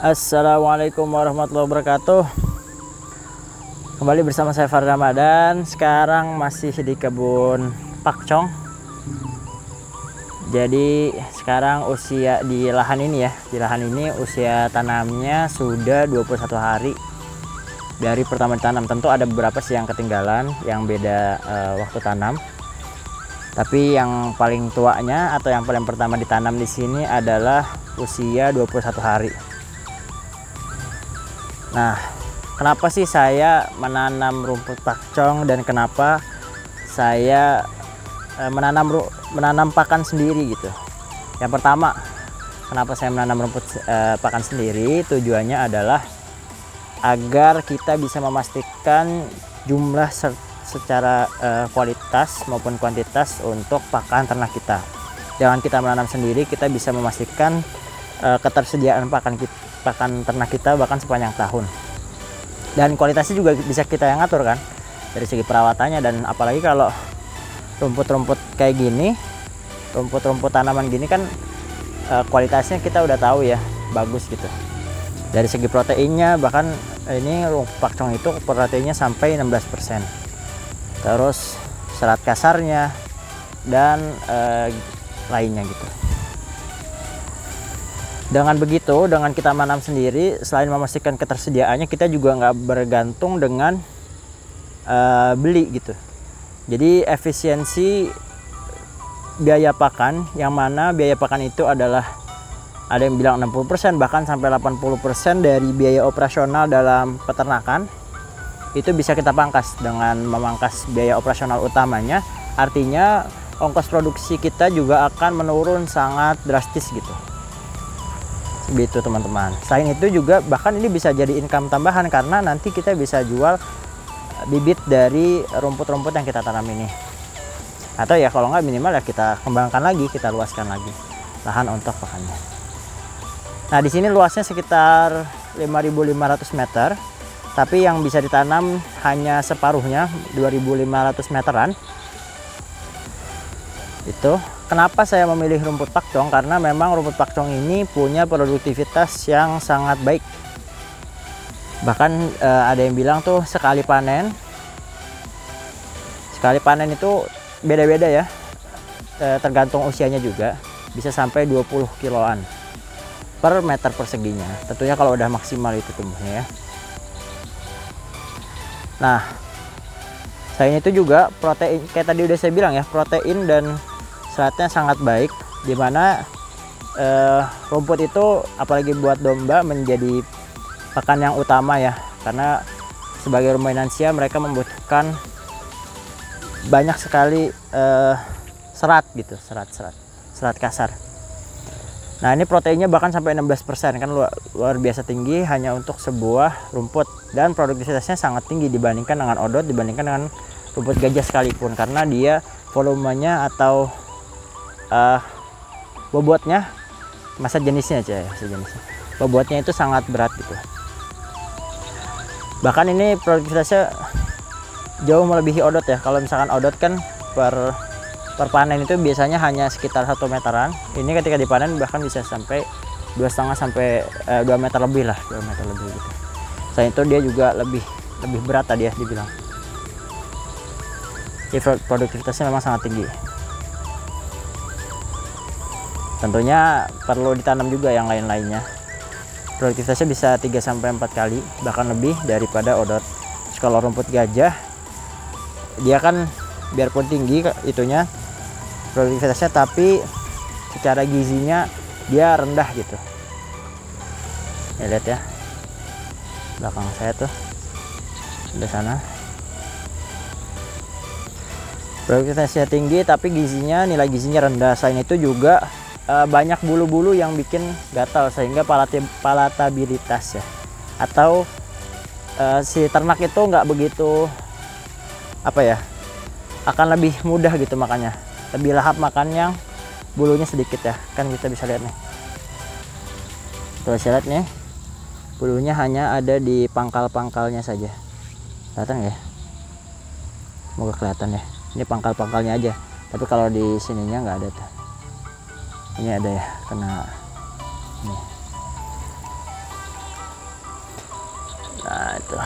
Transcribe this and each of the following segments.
Assalamualaikum warahmatullahi wabarakatuh. Kembali bersama saya Far Ramadan. Sekarang masih di kebun pakcong. Jadi sekarang usia di lahan ini ya, di lahan ini usia tanamnya sudah 21 hari dari pertama ditanam. Tentu ada beberapa sih yang ketinggalan, yang beda waktu tanam. Tapi yang paling tuanya atau yang paling pertama ditanam di sini adalah usia 21 hari. Nah, kenapa sih saya menanam rumput pakcong dan kenapa saya menanam pakan sendiri gitu? Yang pertama, kenapa saya menanam rumput pakan sendiri? Tujuannya adalah agar kita bisa memastikan jumlah secara kualitas maupun kuantitas untuk pakan ternak kita. Dengan kita menanam sendiri, kita bisa memastikan ketersediaan pakan ternak kita bahkan sepanjang tahun, dan kualitasnya juga bisa kita yang ngatur kan, dari segi perawatannya. Dan apalagi kalau rumput-rumput kayak gini, rumput tanaman gini kan kualitasnya kita udah tahu ya, bagus gitu. Dari segi proteinnya, bahkan ini rumput pakcong itu proteinnya sampai 16%. Terus serat kasarnya dan lainnya gitu. Dengan begitu, dengan kita menanam sendiri, selain memastikan ketersediaannya, kita juga nggak bergantung dengan beli gitu. Jadi efisiensi biaya pakan, yang mana biaya pakan itu adalah ada yang bilang 60% bahkan sampai 80% dari biaya operasional dalam peternakan, itu bisa kita pangkas dengan memangkas biaya operasional utamanya. Artinya ongkos produksi kita juga akan menurun sangat drastis gitu. Begitu teman-teman. Selain itu juga bahkan ini bisa jadi income tambahan, karena nanti kita bisa jual bibit dari rumput-rumput yang kita tanam ini. Atau ya kalau nggak, minimal ya kita kembangkan lagi, kita luaskan lagi lahan untuk pakannya. Nah, di sini luasnya sekitar 5.500 meter, tapi yang bisa ditanam hanya separuhnya, 2.500 meteran. Itu kenapa saya memilih rumput pakcong, karena memang rumput pakcong ini punya produktivitas yang sangat baik. Bahkan ada yang bilang tuh sekali panen itu beda-beda ya, tergantung usianya juga, bisa sampai 20 kiloan per meter perseginya. Tentunya kalau udah maksimal itu tumbuhnya ya. Nah, selain itu juga protein, kayak tadi udah saya bilang ya, protein dan seratnya sangat baik, dimana rumput itu apalagi buat domba menjadi pakan yang utama ya, karena sebagai ruminansia mereka membutuhkan banyak sekali serat gitu, serat kasar. Nah, ini proteinnya bahkan sampai 16%, kan luar biasa tinggi hanya untuk sebuah rumput, dan produktivitasnya sangat tinggi dibandingkan dengan odot, dibandingkan dengan rumput gajah sekalipun, karena dia volumenya atau bobotnya, masa jenisnya aja ya, sejenisnya bobotnya itu sangat berat gitu. Bahkan ini produktivitasnya jauh melebihi odot ya. Kalau misalkan odot kan per panen itu biasanya hanya sekitar 1 meteran. Ini ketika dipanen bahkan bisa sampai 2,5 sampai 2 meter lebih lah, 2 meter lebih gitu. Selain itu dia juga lebih berat tadi ya dibilang. Jadi produktivitasnya memang sangat tinggi. Tentunya perlu ditanam juga yang lain-lainnya. Produktivitasnya bisa 3-4 kali bahkan lebih daripada odot. Terus kalau rumput gajah, dia kan biarpun tinggi itunya produktivitasnya, tapi secara gizinya dia rendah gitu. Ya, lihat ya, belakang saya tuh di sana. Produktivitasnya tinggi tapi nilai gizinya rendah. Selain itu juga banyak bulu-bulu yang bikin gatal, sehingga palatabilitas ya, atau si ternak itu nggak begitu akan lebih mudah gitu makannya, lebih lahap makan yang bulunya sedikit ya. Kan kita bisa lihat nih, tuh saya lihat nih, bulunya hanya ada di pangkal-pangkalnya saja. Kelihatan ya, semoga kelihatan ya, ini pangkal-pangkalnya aja, tapi kalau di sininya nggak ada tuh. Ini ada ya, kena ini. gitu.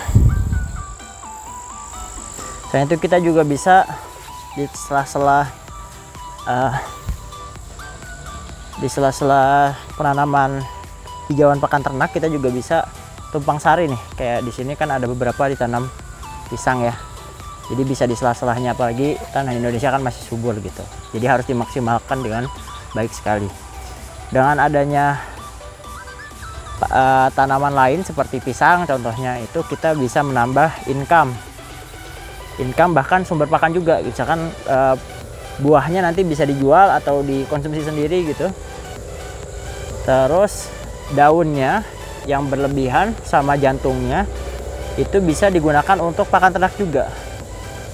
Selain itu kita juga bisa di sela-sela penanaman hijauan pakan ternak, kita juga bisa tumpang sari nih. Kayak di sini kan ada beberapa ditanam pisang ya. Jadi bisa di sela-selanya, apalagi tanah Indonesia kan masih subur gitu. Jadi harus dimaksimalkan dengan baik sekali. Dengan adanya tanaman lain seperti pisang contohnya, itu kita bisa menambah income bahkan sumber pakan juga. Misalkan buahnya nanti bisa dijual atau dikonsumsi sendiri gitu. Terus daunnya yang berlebihan sama jantungnya itu bisa digunakan untuk pakan ternak juga,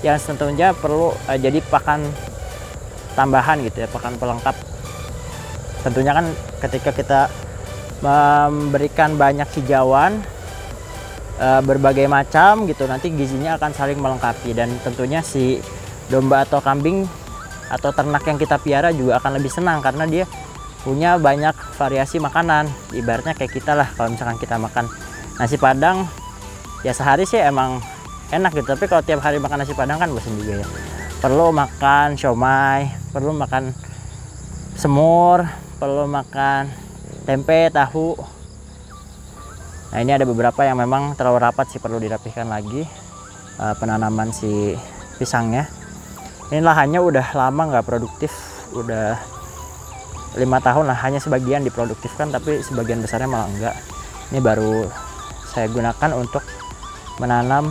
yang tentunya perlu jadi pakan tambahan gitu ya, pakan pelengkap. Tentunya kan ketika kita memberikan banyak hijauan berbagai macam gitu, nanti gizinya akan saling melengkapi, dan tentunya si domba atau kambing atau ternak yang kita piara juga akan lebih senang karena dia punya banyak variasi makanan. Ibaratnya kayak kita lah, kalau misalkan kita makan nasi padang ya sehari sih emang enak gitu, tapi kalau tiap hari makan nasi padang kan bosan juga ya. Perlu makan siomay, perlu makan semur, perlu makan tempe, tahu. Nah ini ada beberapa yang memang terlalu rapat sih, perlu dirapihkan lagi penanaman si pisangnya. Ini lahannya udah lama nggak produktif, udah 5 tahun lah, hanya sebagian diproduktifkan tapi sebagian besarnya malah enggak. Ini baru saya gunakan untuk menanam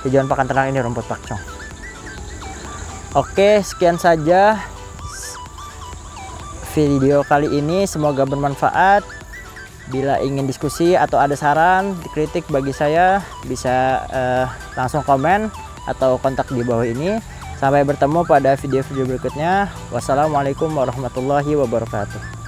hijauan pakan ternak ini, rumput pakcoy. Oke, sekian saja video kali ini, semoga bermanfaat. Bila ingin diskusi atau ada saran, kritik bagi saya, bisa langsung komen atau kontak di bawah ini. Sampai bertemu pada video-video berikutnya. Wassalamualaikum warahmatullahi wabarakatuh.